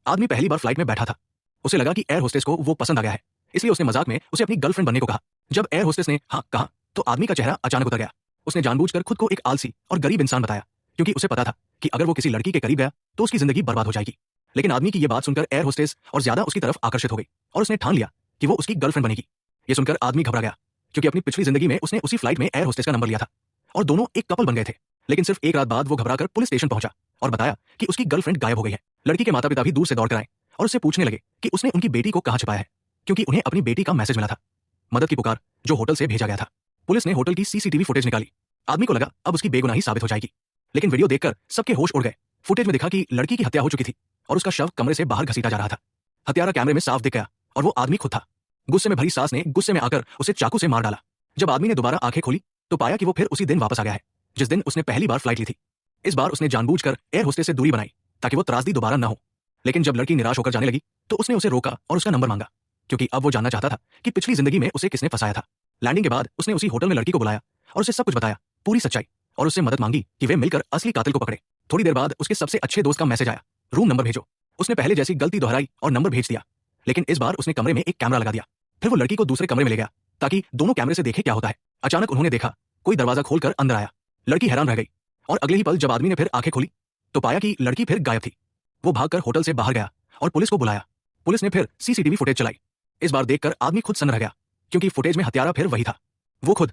आदमी पहली बार फ्लाइट में बैठा था। उसे लगा कि एयर होस्टेस को वो पसंद आ गया है, इसलिए उसने मजाक में उसे अपनी गर्लफ्रेंड बनने को कहा। जब एयर होस्टेस ने हाँ कहा तो आदमी का चेहरा अचानक उतर गया। उसने जानबूझकर खुद को एक आलसी और गरीब इंसान बताया, क्योंकि उसे पता था कि अगर वो किसी लड़की के करीब गया तो उसकी जिंदगी बर्बाद हो जाएगी। लेकिन आदमी की ये बात सुनकर एयर होस्टेस और ज्यादा उसकी तरफ आकर्षित हो गई और उसने ठान लिया कि वो उसकी गर्लफ्रेंड बनेगी। ये सुनकर आदमी घबरा गया, क्योंकि अपनी पिछली जिंदगी में उसने उसी फ्लाइट में एयर होस्टेस का नंबर लिया था और दोनों एक कपल बन गए थे। लेकिन सिर्फ एक रात बाद वो घबराकर पुलिस स्टेशन पहुंचा और बताया कि उसकी गर्लफ्रेंड गायब हो गई है। लड़की के माता पिता भी दूर से दौड़ कर आए और उससे पूछने लगे कि उसने उनकी बेटी को कहां छिपाया है, क्योंकि उन्हें अपनी बेटी का मैसेज मिला था, मदद की पुकार, जो होटल से भेजा गया था। पुलिस ने होटल की सीसीटीवी फुटेज निकाली। आदमी को लगा अब उसकी बेगुनाही साबित हो जाएगी, लेकिन वीडियो देखकर सबके होश उड़ गए। फुटेज में दिखा कि लड़की की हत्या हो चुकी थी और उसका शव कमरे से बाहर घसीटा जा रहा था। हत्यारा कैमरे में साफ दिख गया और वो आदमी खुद था। गुस्से में भरी सास ने गुस्से में आकर उसे चाकू से मार डाला। जब आदमी ने दोबारा आंखें खोली तो पाया कि वो फिर उसी दिन वापस आ गया है जिस दिन उसने पहली बार फ्लाइट ली थी। इस बार उसने जानबूझकर एयर होस्टेस से दूरी बनाई ताकि वो त्रासदी दोबारा न हो। लेकिन जब लड़की निराश होकर जाने लगी तो उसने उसे रोका और उसका नंबर मांगा, क्योंकि अब वो जानना चाहता था कि पिछली जिंदगी में उसे किसने फंसाया था। लैंडिंग के बाद उसने उसी होटल में लड़की को बुलाया और उसे सब कुछ बताया, पूरी सच्चाई, और उससे मदद मांगी कि वे मिलकर असली कातिल को पकड़े। थोड़ी देर बाद उसके सबसे अच्छे दोस्त का मैसेज आया, रूम नंबर भेजो। उसने पहले जैसी गलती दोहराई और नंबर भेज दिया, लेकिन इस बार उसने कमरे में एक कैमरा लगा दिया। फिर वो लड़की को दूसरे कमरे में ले गया ताकि दोनों कैमरे से देखे क्या होता है। अचानक उन्होंने देखा कोई दरवाजा खोलकर अंदर आया। लड़की हैरान रह गई और अगले ही पल जब आदमी ने फिर आंखें खोली तो पाया कि लड़की फिर गायब थी। वो भागकर होटल से बाहर गया और पुलिस को बुलाया। पुलिस ने फिर सीसीटीवी फुटेज चलाई। इस बार देखकर आदमी खुद सन्न रह गया, क्योंकि फुटेज में हत्यारा फिर वही था, वो खुद।